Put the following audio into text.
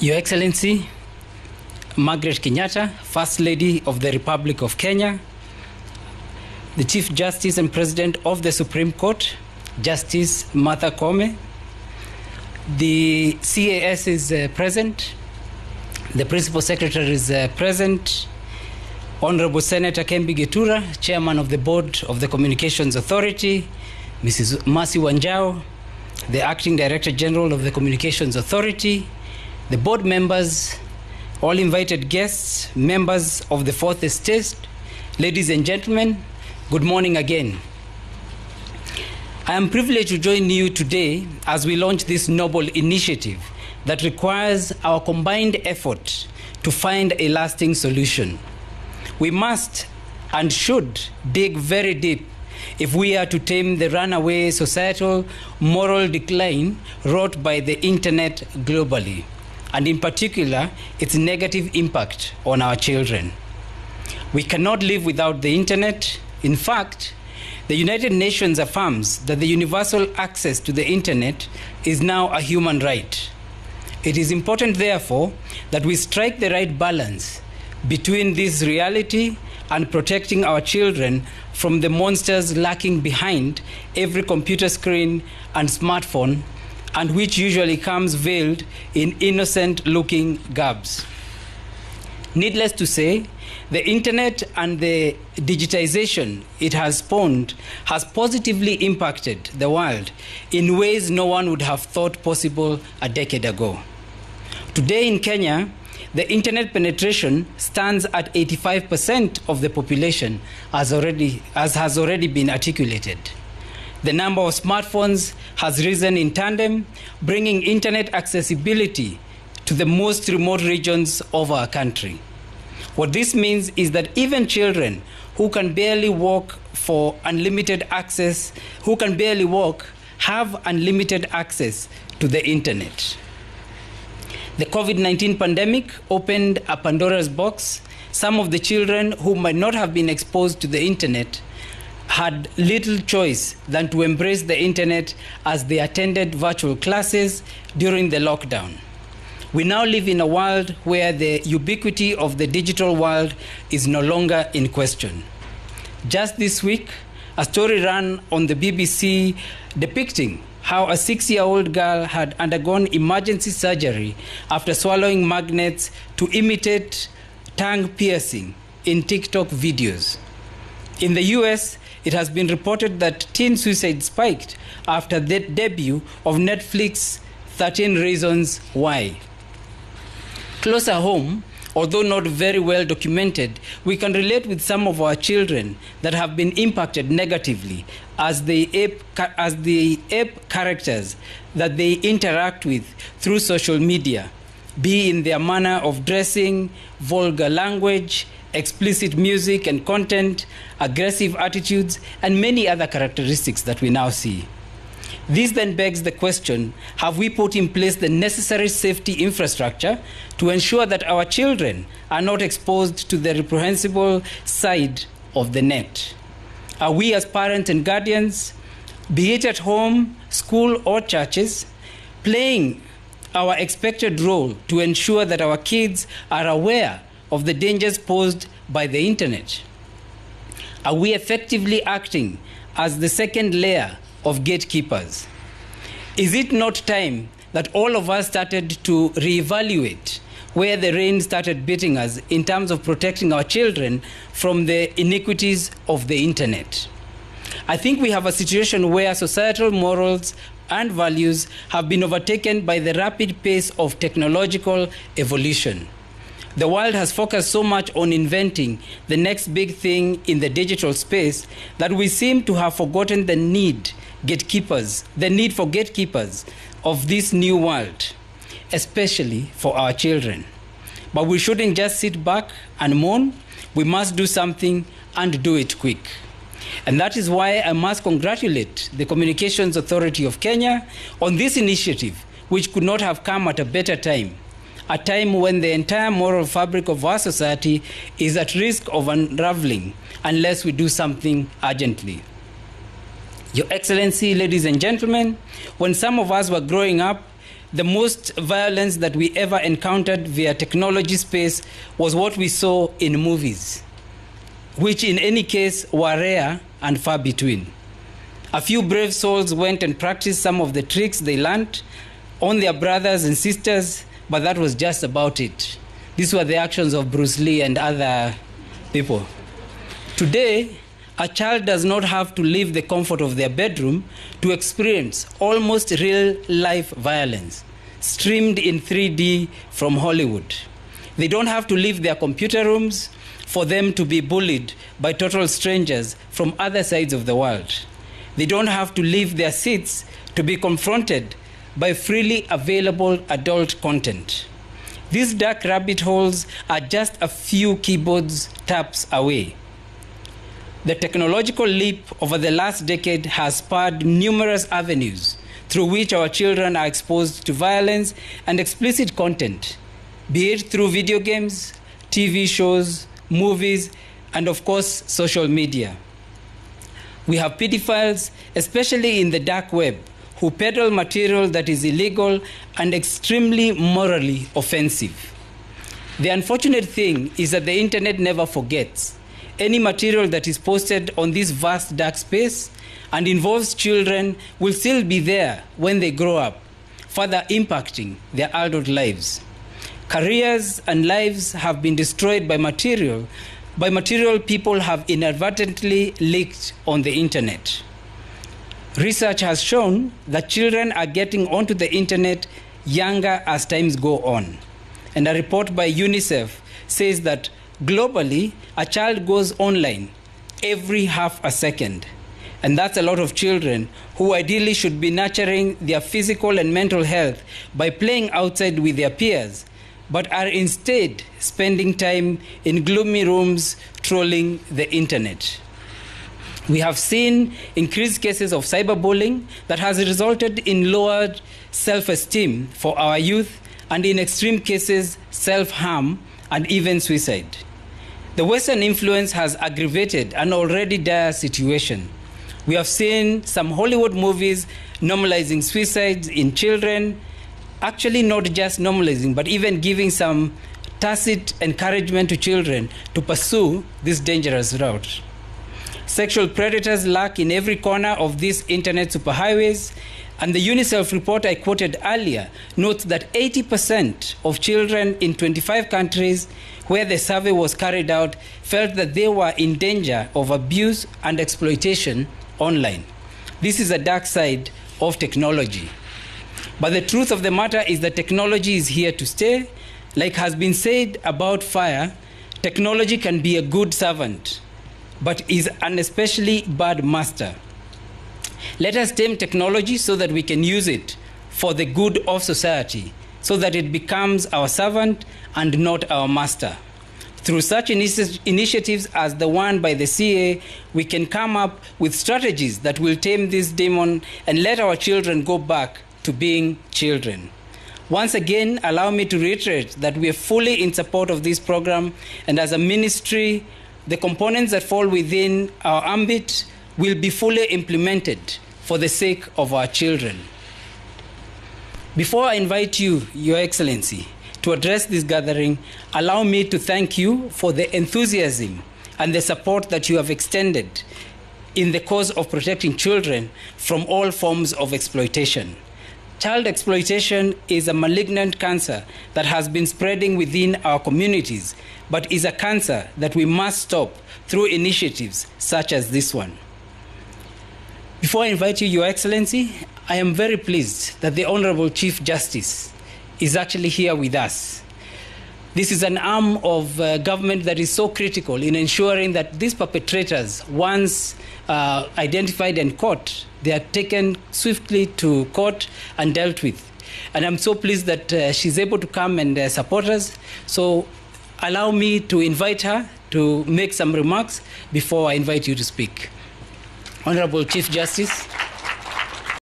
Your Excellency, Margaret Kenyatta, First Lady of the Republic of Kenya, the Chief Justice and President of the Supreme Court, Justice Martha Koome, the CAS is present, the Principal Secretary is present, Honorable Senator Kembi Getura, Chairman of the Board of the Communications Authority, Mrs. Mercy Wanjao, the Acting Director General of the Communications Authority, the board members, all invited guests, members of the Fourth Estate, ladies and gentlemen, good morning again. I am privileged to join you today as we launch this noble initiative that requires our combined effort to find a lasting solution. We must and should dig very deep if we are to tame the runaway societal moral decline wrought by the internet globally, and in particular, its negative impact on our children. We cannot live without the internet. In fact, the United Nations affirms that the universal access to the internet is now a human right. It is important, therefore, that we strike the right balance between this reality and protecting our children from the monsters lurking behind every computer screen and smartphone, and which usually comes veiled in innocent-looking garbs. Needless to say, the internet and the digitization it has spawned has positively impacted the world in ways no one would have thought possible a decade ago. Today in Kenya, the internet penetration stands at 85% of the population, as has already been articulated. The number of smartphones has risen in tandem, bringing internet accessibility to the most remote regions of our country. What this means is that even children who can barely walk have unlimited access to the internet. The COVID-19 pandemic opened a Pandora's box. Some of the children who might not have been exposed to the internet had little choice than to embrace the internet as they attended virtual classes during the lockdown. We now live in a world where the ubiquity of the digital world is no longer in question. Just this week, a story ran on the BBC depicting how a 6-year-old girl had undergone emergency surgery after swallowing magnets to imitate tongue piercing in TikTok videos. In the US, it has been reported that teen suicide spiked after the debut of Netflix's 13 Reasons Why. Closer home, although not very well documented, we can relate with some of our children that have been impacted negatively as the ape characters that they interact with through social media, be in their manner of dressing, vulgar language, explicit music and content, aggressive attitudes, and many other characteristics that we now see. This then begs the question, have we put in place the necessary safety infrastructure to ensure that our children are not exposed to the reprehensible side of the net? Are we as parents and guardians, be it at home, school, or churches, playing our expected role to ensure that our kids are aware of the dangers posed by the internet? Are we effectively acting as the second layer of gatekeepers? Is it not time that all of us started to reevaluate where the rain started beating us in terms of protecting our children from the iniquities of the internet? I think we have a situation where societal morals and values have been overtaken by the rapid pace of technological evolution. The world has focused so much on inventing the next big thing in the digital space that we seem to have forgotten the need for gatekeepers of this new world, especially for our children. But we shouldn't just sit back and moan. We must do something and do it quick. And that is why I must congratulate the Communications Authority of Kenya on this initiative, which could not have come at a better time, a time when the entire moral fabric of our society is at risk of unraveling unless we do something urgently. Your Excellency, ladies and gentlemen, when some of us were growing up, the most violence that we ever encountered via technology space was what we saw in movies, which in any case were rare and far between. A few brave souls went and practiced some of the tricks they learned on their brothers and sisters, but that was just about it. These were the actions of Bruce Lee and other people. Today, a child does not have to leave the comfort of their bedroom to experience almost real-life violence, streamed in 3D from Hollywood. They don't have to leave their computer rooms for them to be bullied by total strangers from other sides of the world. They don't have to leave their seats to be confronted by freely available adult content. These dark rabbit holes are just a few keyboards taps away. The technological leap over the last decade has spurred numerous avenues through which our children are exposed to violence and explicit content, be it through video games, TV shows, movies, and of course, social media. We have pedophiles, especially in the dark web, who peddle material that is illegal and extremely morally offensive. The unfortunate thing is that the internet never forgets. Any material that is posted on this vast dark space and involves children will still be there when they grow up, further impacting their adult lives. Careers and lives have been destroyed by material people have inadvertently leaked on the internet. Research has shown that children are getting onto the internet younger as times go on. And a report by UNICEF says that globally, a child goes online every half a second. And that's a lot of children who ideally should be nurturing their physical and mental health by playing outside with their peers, but are instead spending time in gloomy rooms trolling the internet. We have seen increased cases of cyberbullying that has resulted in lowered self-esteem for our youth and in extreme cases, self-harm and even suicide. The Western influence has aggravated an already dire situation. We have seen some Hollywood movies normalizing suicides in children, actually not just normalizing, but even giving some tacit encouragement to children to pursue this dangerous route. Sexual predators lurk in every corner of these internet superhighways, and the UNICEF report I quoted earlier notes that 80% of children in 25 countries where the survey was carried out felt that they were in danger of abuse and exploitation online. This is a dark side of technology. But the truth of the matter is that technology is here to stay. Like has been said about fire, technology can be a good servant, but is an especially bad master. Let us tame technology so that we can use it for the good of society, so that it becomes our servant and not our master. Through such initiatives as the one by the CA, we can come up with strategies that will tame this demon and let our children go back to being children. Once again, allow me to reiterate that we are fully in support of this program, and as a ministry, the components that fall within our ambit will be fully implemented for the sake of our children. Before I invite you, Your Excellency, to address this gathering, allow me to thank you for the enthusiasm and the support that you have extended in the cause of protecting children from all forms of exploitation. Child exploitation is a malignant cancer that has been spreading within our communities, but is a cancer that we must stop through initiatives such as this one. Before I invite you, Your Excellency, I am very pleased that the Honorable Chief Justice is actually here with us. This is an arm of government that is so critical in ensuring that these perpetrators, once identified and caught, they are taken swiftly to court and dealt with. And I'm so pleased that she's able to come and support us. So allow me to invite her to make some remarks before I invite you to speak. Honorable Chief Justice.